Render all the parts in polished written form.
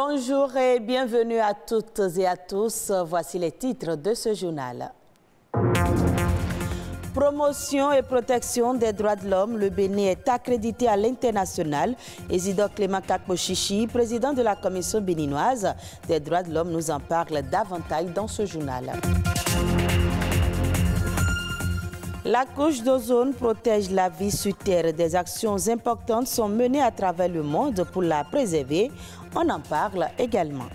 Bonjour et bienvenue à toutes et à tous. Voici les titres de ce journal. Promotion et protection des droits de l'homme, le Bénin est accrédité à l'international. Isidore Clément Kakpo-Chichi, président de la Commission béninoise des droits de l'homme, nous en parle davantage dans ce journal. La couche d'ozone protège la vie sur Terre. Des actions importantes sont menées à travers le monde pour la préserver. On en parle également.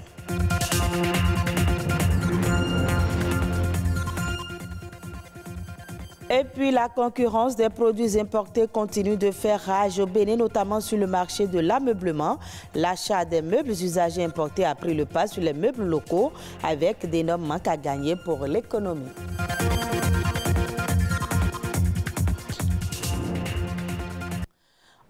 Et puis la concurrence des produits importés continue de faire rage au Bénin, notamment sur le marché de l'ameublement. L'achat des meubles usagés importés a pris le pas sur les meubles locaux avec d'énormes manques à gagner pour l'économie.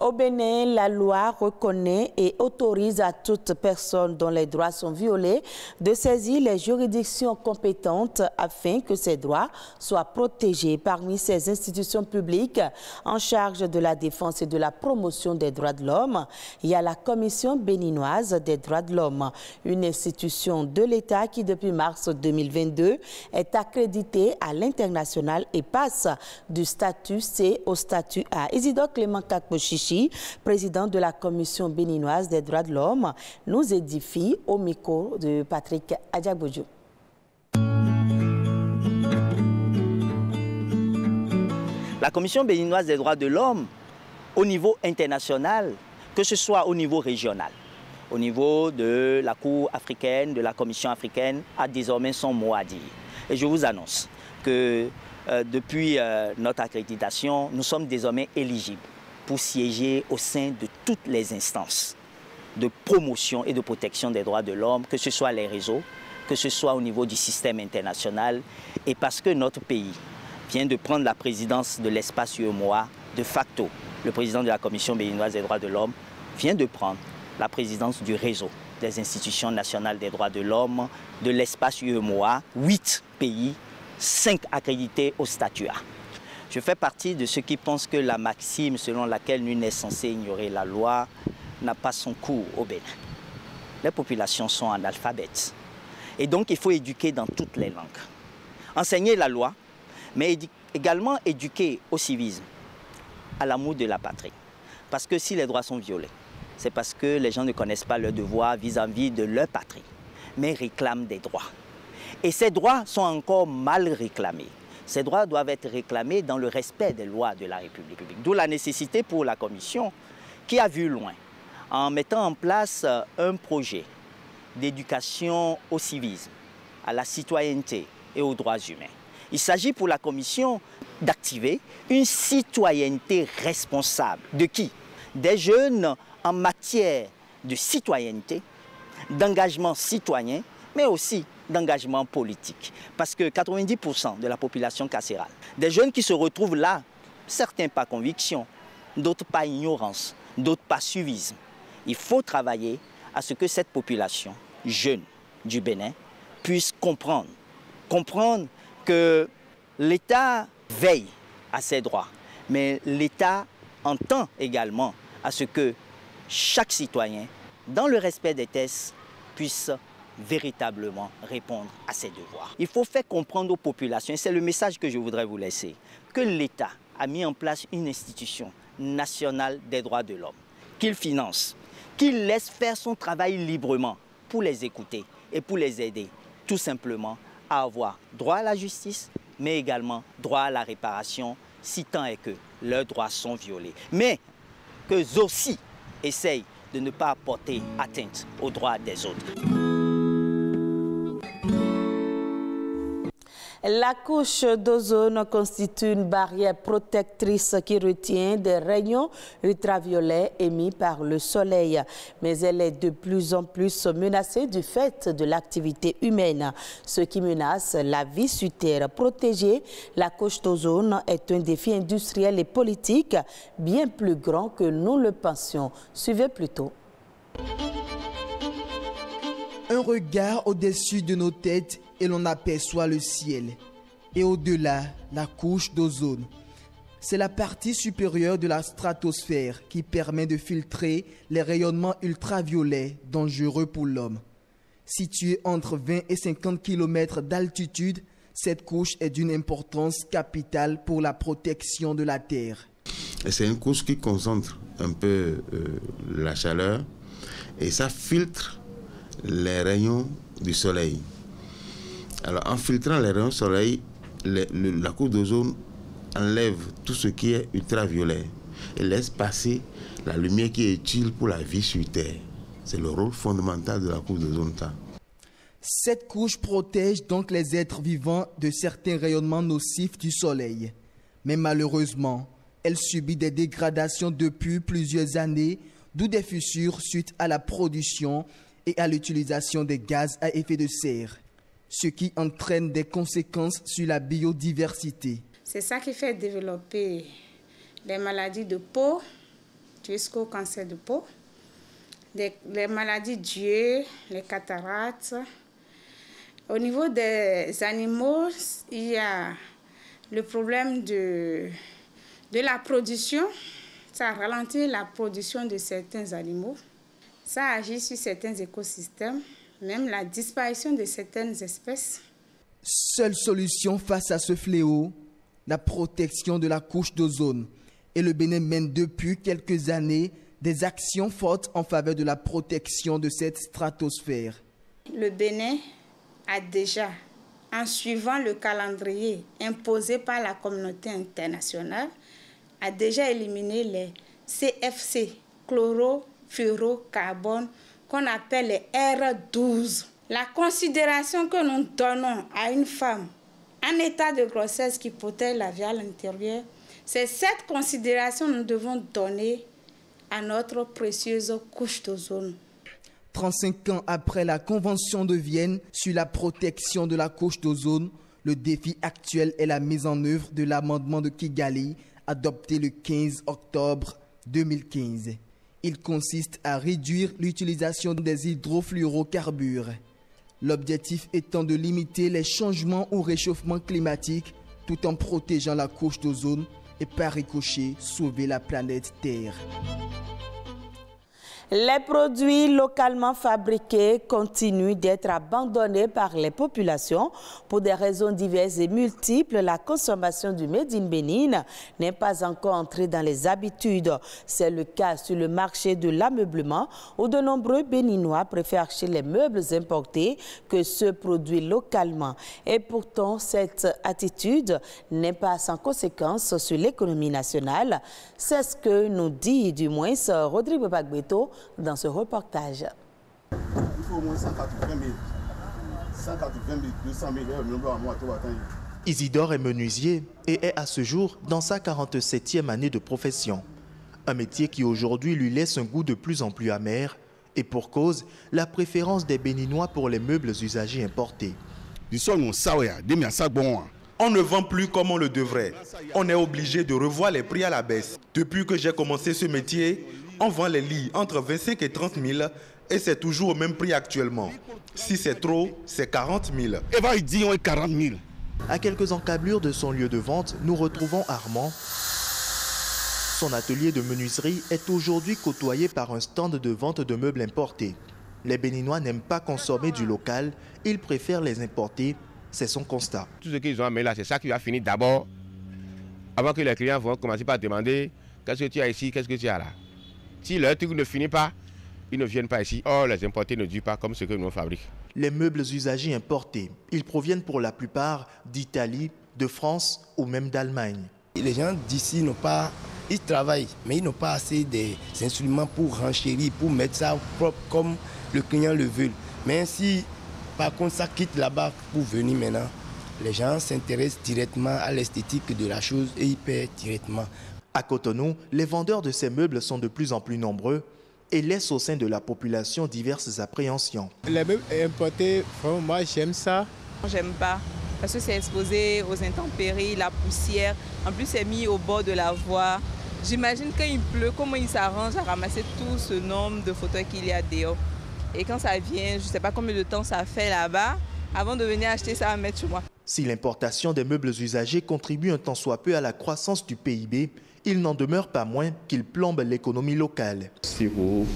Au Bénin, la loi reconnaît et autorise à toute personne dont les droits sont violés de saisir les juridictions compétentes afin que ces droits soient protégés. Parmi ces institutions publiques en charge de la défense et de la promotion des droits de l'homme, il y a la Commission béninoise des droits de l'homme, une institution de l'État qui, depuis mars 2022, est accréditée à l'international et passe du statut C au statut A. Isidore Clément Kakpo-Chichi, président de la Commission béninoise des droits de l'homme, nous édifie au micro de Patrick Adjagbodjo. La Commission béninoise des droits de l'homme, au niveau international, que ce soit au niveau régional, au niveau de la Cour africaine, de la Commission africaine, a désormais son mot à dire. Et je vous annonce que depuis notre accréditation, nous sommes désormais éligibles pour siéger au sein de toutes les instances de promotion et de protection des droits de l'homme, que ce soit les réseaux, que ce soit au niveau du système international. Et parce que notre pays vient de prendre la présidence de l'espace UEMOA, de facto, le président de la Commission béninoise des droits de l'homme vient de prendre la présidence du réseau des institutions nationales des droits de l'homme, de l'espace UEMOA, 8 pays, 5 accrédités au statut A. Je fais partie de ceux qui pensent que la maxime selon laquelle nul n'est censé ignorer la loi n'a pas son cours au Bénin. Les populations sont analphabètes. Et donc, il faut éduquer dans toutes les langues. Enseigner la loi, mais également éduquer au civisme, à l'amour de la patrie. Parce que si les droits sont violés, c'est parce que les gens ne connaissent pas leurs devoirs vis-à-vis de leur patrie, mais réclament des droits. Et ces droits sont encore mal réclamés. Ces droits doivent être réclamés dans le respect des lois de la République. D'où la nécessité pour la Commission qui a vu loin en mettant en place un projet d'éducation au civisme, à la citoyenneté et aux droits humains. Il s'agit pour la Commission d'activer une citoyenneté responsable. De qui? Des jeunes en matière de citoyenneté, d'engagement citoyen, mais aussi d'engagement politique. Parce que 90% de la population carcérale, des jeunes qui se retrouvent là, certains par conviction, d'autres par ignorance, d'autres par suivisme. Il faut travailler à ce que cette population jeune du Bénin puisse comprendre que l'État veille à ses droits, mais l'État entend également à ce que chaque citoyen, dans le respect des tests, puisse véritablement répondre à ses devoirs. Il faut faire comprendre aux populations, et c'est le message que je voudrais vous laisser, que l'État a mis en place une institution nationale des droits de l'homme, qu'il finance, qu'il laisse faire son travail librement pour les écouter et pour les aider tout simplement à avoir droit à la justice, mais également droit à la réparation, si tant est que leurs droits sont violés. Mais qu'eux aussi essayent de ne pas porter atteinte aux droits des autres. La couche d'ozone constitue une barrière protectrice qui retient des rayons ultraviolets émis par le soleil. Mais elle est de plus en plus menacée du fait de l'activité humaine, ce qui menace la vie sur Terre. Protéger la couche d'ozone est un défi industriel et politique bien plus grand que nous le pensions. Suivez plutôt. Un regard au-dessus de nos têtes et l'on aperçoit le ciel. Et au-delà, la couche d'ozone. C'est la partie supérieure de la stratosphère qui permet de filtrer les rayonnements ultraviolets dangereux pour l'homme. Située entre 20 et 50 km d'altitude, cette couche est d'une importance capitale pour la protection de la Terre. C'est une couche qui concentre un peu la chaleur et ça filtre les rayons du soleil. Alors en filtrant les rayons du soleil, la couche d'ozone enlève tout ce qui est ultraviolet et laisse passer la lumière qui est utile pour la vie sur Terre. C'est le rôle fondamental de la couche d'ozone. Cette couche protège donc les êtres vivants de certains rayonnements nocifs du soleil. Mais malheureusement, elle subit des dégradations depuis plusieurs années, d'où des fissures suite à la production et à l'utilisation des gaz à effet de serre, ce qui entraîne des conséquences sur la biodiversité. C'est ça qui fait développer les maladies de peau, jusqu'au cancer de peau, les maladies d'yeux, les cataractes. Au niveau des animaux, il y a le problème de la production. Ça ralentit la production de certains animaux. Ça agit sur certains écosystèmes, même la disparition de certaines espèces. Seule solution face à ce fléau, la protection de la couche d'ozone. Et le Bénin mène depuis quelques années des actions fortes en faveur de la protection de cette stratosphère. Le Bénin a déjà, en suivant le calendrier imposé par la communauté internationale, a déjà éliminé les CFC, chlorofluorocarbone, qu'on appelle les R12. La considération que nous donnons à une femme en état de grossesse qui protège la vie à l'intérieur, c'est cette considération que nous devons donner à notre précieuse couche d'ozone. 35 ans après la Convention de Vienne sur la protection de la couche d'ozone, le défi actuel est la mise en œuvre de l'amendement de Kigali, adopté le 15 octobre 2015. Il consiste à réduire l'utilisation des hydrofluorocarbures. L'objectif étant de limiter les changements au réchauffement climatique tout en protégeant la couche d'ozone et par ricochet sauver la planète Terre. Les produits localement fabriqués continuent d'être abandonnés par les populations. Pour des raisons diverses et multiples, la consommation du Made in Bénin n'est pas encore entrée dans les habitudes. C'est le cas sur le marché de l'ameublement où de nombreux Béninois préfèrent acheter les meubles importés que ceux produits localement. Et pourtant, cette attitude n'est pas sans conséquence sur l'économie nationale. C'est ce que nous dit du moins Rodrigue Bagbeto dans ce reportage. Il faut au moins 180 000, 200 000 euros. Isidore est menuisier et est à ce jour dans sa 47e année de profession. Un métier qui aujourd'hui lui laisse un goût de plus en plus amer et pour cause, la préférence des Béninois pour les meubles usagés importés. On ne vend plus comme on le devrait. On est obligé de revoir les prix à la baisse. Depuis que j'ai commencé ce métier, on vend les lits entre 25 et 30 000 et c'est toujours au même prix actuellement. Si c'est trop, c'est 40 000. À quelques encablures de son lieu de vente, nous retrouvons Armand. Son atelier de menuiserie est aujourd'hui côtoyé par un stand de vente de meubles importés. Les Béninois n'aiment pas consommer du local, ils préfèrent les importer. C'est son constat. Tout ce qu'ils ont amené là, c'est ça qui va finir d'abord, avant que les clients vont commencer par demander qu'est-ce que tu as ici, qu'est-ce que tu as là. Si leur truc ne finit pas, ils ne viennent pas ici. Or, les importés ne durent pas comme ce que nous fabriquons. Les meubles usagés importés, ils proviennent pour la plupart d'Italie, de France ou même d'Allemagne. Les gens d'ici n'ont pas, ils travaillent, mais ils n'ont pas assez d'instruments pour renchérir, pour mettre ça propre comme le client le veut. Mais si par contre ça quitte là-bas pour venir maintenant, les gens s'intéressent directement à l'esthétique de la chose et ils paient directement. À Cotonou, les vendeurs de ces meubles sont de plus en plus nombreux et laissent au sein de la population diverses appréhensions. Les meubles importés, moi j'aime ça. J'aime pas parce que c'est exposé aux intempéries, la poussière. En plus c'est mis au bord de la voie. J'imagine quand il pleut, comment ils s'arrangent à ramasser tout ce nombre de fauteuils qu'il y a dehors. Et quand ça vient, je ne sais pas combien de temps ça fait là-bas, avant de venir acheter ça à mettre chez moi. Si l'importation des meubles usagés contribue un tant soit peu à la croissance du PIB, il n'en demeure pas moins qu'il plombe l'économie locale. Si vous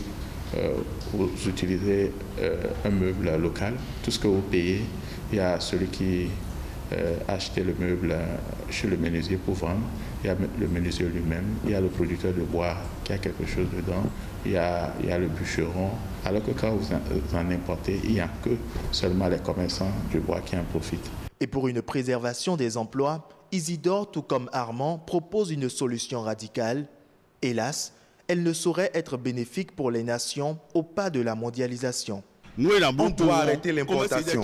utilisez un meuble local, tout ce que vous payez, il y a celui qui a acheté le meuble chez le menuisier pour vendre, il y a le menuisier lui-même, il y a le producteur de bois qui a quelque chose dedans, il y a le bûcheron, alors que quand vous en importez, il n'y a que seulement les commerçants du bois qui en profitent. Et pour une préservation des emplois, Isidore, tout comme Armand, propose une solution radicale. Hélas, elle ne saurait être bénéfique pour les nations au pas de la mondialisation. On doit arrêter l'importation.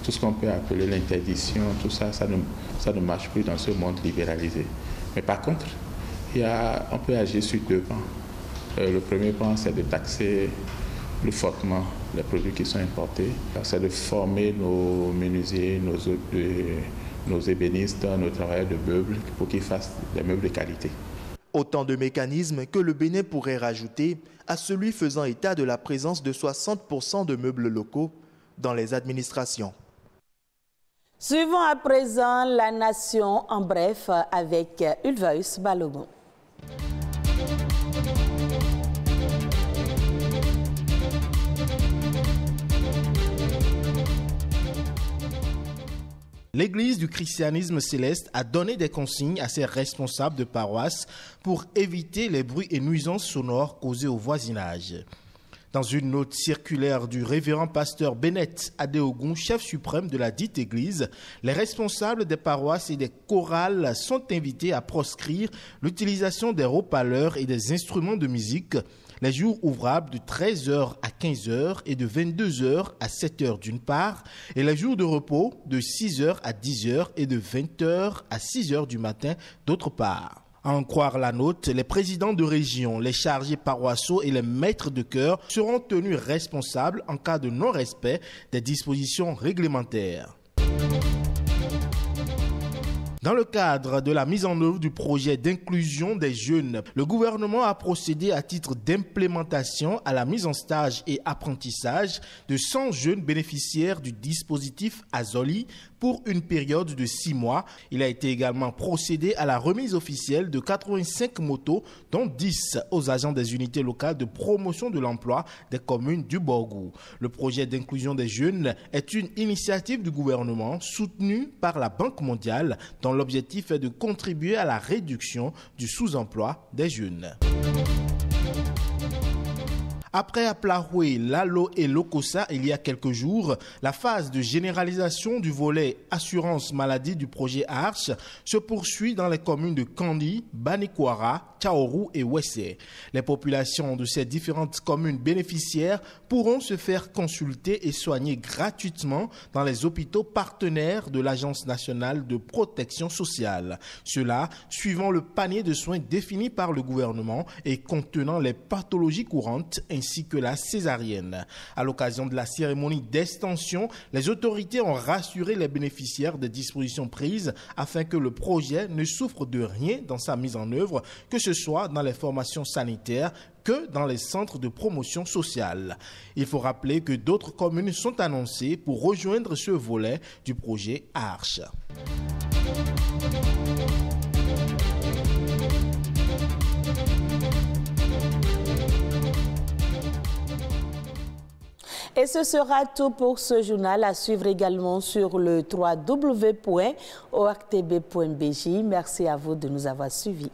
Tout ce qu'on peut appeler l'interdiction, tout ça, ça ne marche plus dans ce monde libéralisé. Mais par contre, on peut agir sur deux pans. Le premier pan, c'est de taxer plus fortement les produits qui sont importés. C'est de former nos menuisiers, nos ébénistes, nos travailleurs de meubles pour qu'ils fassent des meubles de qualité. Autant de mécanismes que le Bénin pourrait rajouter à celui faisant état de la présence de 60% de meubles locaux dans les administrations. Suivons à présent la nation en bref avec Ulvaeus Balogun. L'Église du christianisme céleste a donné des consignes à ses responsables de paroisse pour éviter les bruits et nuisances sonores causés au voisinage. Dans une note circulaire du révérend pasteur Bennett Adeogun, chef suprême de la dite église, les responsables des paroisses et des chorales sont invités à proscrire l'utilisation des haut-parleurs et des instruments de musique les jours ouvrables de 13h à 15h et de 22h à 7h d'une part, et les jours de repos de 6h à 10h et de 20h à 6h du matin d'autre part. À en croire la note, les présidents de région, les chargés paroissiaux et les maîtres de chœur seront tenus responsables en cas de non-respect des dispositions réglementaires. Dans le cadre de la mise en œuvre du projet d'inclusion des jeunes, le gouvernement a procédé à titre d'implémentation à la mise en stage et apprentissage de 100 jeunes bénéficiaires du dispositif Azoli pour une période de 6 mois. Il a été également procédé à la remise officielle de 85 motos, dont 10 aux agents des unités locales de promotion de l'emploi des communes du Borgou. Le projet d'inclusion des jeunes est une initiative du gouvernement soutenue par la Banque mondiale dont l'objectif est de contribuer à la réduction du sous-emploi des jeunes. Après Aplahoué, Lalo et Lokossa, il y a quelques jours, la phase de généralisation du volet assurance maladie du projet ARCH se poursuit dans les communes de Kandi, Banikwara, Tchaoru et Wessé. Les populations de ces différentes communes bénéficiaires pourront se faire consulter et soigner gratuitement dans les hôpitaux partenaires de l'Agence nationale de protection sociale. Cela suivant le panier de soins défini par le gouvernement et contenant les pathologies courantes ainsi que la césarienne. À l'occasion de la cérémonie d'extension, les autorités ont rassuré les bénéficiaires des dispositions prises afin que le projet ne souffre de rien dans sa mise en œuvre, que ce soit dans les formations sanitaires que dans les centres de promotion sociale. Il faut rappeler que d'autres communes sont annoncées pour rejoindre ce volet du projet ARCH. Et ce sera tout pour ce journal, à suivre également sur le www.ortb.bj. Merci à vous de nous avoir suivis.